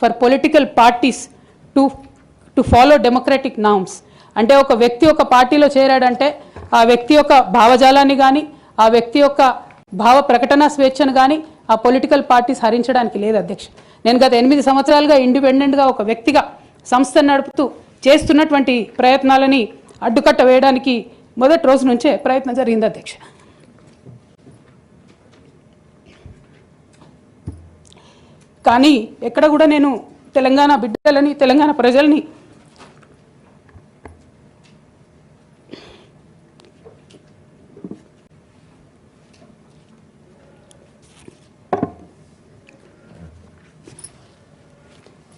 For political parties to follow democratic norms. అంటే ఒక వ్యక్తి ఒక పార్టీలో చేరాడంటే ఆ వ్యక్తి యొక్క భావజాలాన్ని కానీ ఆ వ్యక్తి యొక్క భావ ప్రకటన స్వేచ్ఛను కానీ ఆ పొలిటికల్ పార్టీస్ హరించడానికి లేదు అధ్యక్ష. నేను గత 8 సంవత్సరాలుగా ఇండిపెండెంట్గా ఒక వ్యక్తిగా సంస్థ నడుపుతూ చేస్తున్నటువంటి ప్రయత్నాలని అడ్డుకట్ట వేయడానికి మొదటి రోజు నుంచే ప్రయత్నం జరిగింది అధ్యక్ష. కానీ ఎక్కడ కూడా నేను తెలంగాణ బిడ్డలని తెలంగాణ ప్రజల్ని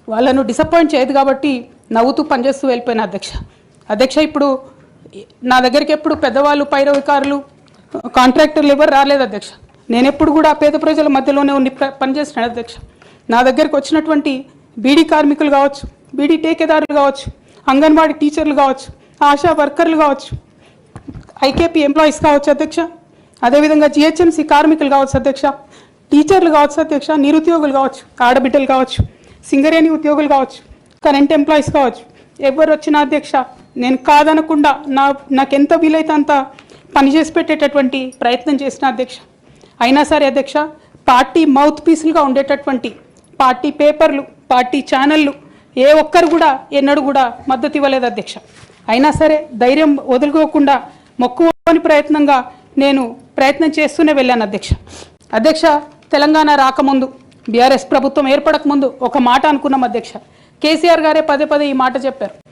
వాళ్ళను డిసప్పాయింట్ చేయదు కాబట్టి నవ్వుతూ పనిచేస్తూ వెళ్ళిపోయిన అధ్యక్ష. ఇప్పుడు నా దగ్గరికి ఎప్పుడు పెద్దవాళ్ళు పైరవికారులు కాంట్రాక్టర్లు ఎవరు రాలేదు అధ్యక్ష. నేను ఎప్పుడు కూడా పేద ప్రజల మధ్యలోనే ఉండి పనిచేస్తున్నాను అధ్యక్ష. నా దగ్గరికి వచ్చినటువంటి బీడీ కార్మికులు కావచ్చు, బీడీ టేకేదారులు కావచ్చు, అంగన్వాడీ టీచర్లు కావచ్చు, ఆశా వర్కర్లు కావచ్చు, ఐకేపీ ఎంప్లాయీస్ కావచ్చు అధ్యక్ష, అదేవిధంగా జిహెచ్ఎంసీ కార్మికులు కావచ్చు అధ్యక్ష, టీచర్లు కావచ్చు అధ్యక్ష, నిరుద్యోగులు కావచ్చు, ఆడబిడ్డలు కావచ్చు, సింగరేణి ఉద్యోగులు కావచ్చు, కరెంట్ ఎంప్లాయీస్ కావచ్చు, ఎవరు వచ్చినా అధ్యక్ష నేను కాదనకుండా నాకెంత వీలైతే అంత పనిచేసి పెట్టేటటువంటి ప్రయత్నం చేసిన అధ్యక్ష. అయినా సరే అధ్యక్ష పార్టీ మౌత్ పీసులుగా ఉండేటటువంటి పార్టీ పేపర్లు, పార్టీ ఛానళ్ళు ఏ ఒక్కరు కూడా ఎన్నడూ కూడా మద్దతు ఇవ్వలేదు అధ్యక్ష. అయినా సరే ధైర్యం వదులుకోకుండా మొక్కువని ప్రయత్నంగా నేను ప్రయత్నం చేస్తూనే వెళ్ళాను అధ్యక్ష. తెలంగాణ రాకముందు బీఆర్ఎస్ ప్రభుత్వం ఏర్పడకముందు ఒక మాట అనుకున్నాం అధ్యక్ష. కేసీఆర్ గారే పదే ఈ మాట చెప్పారు,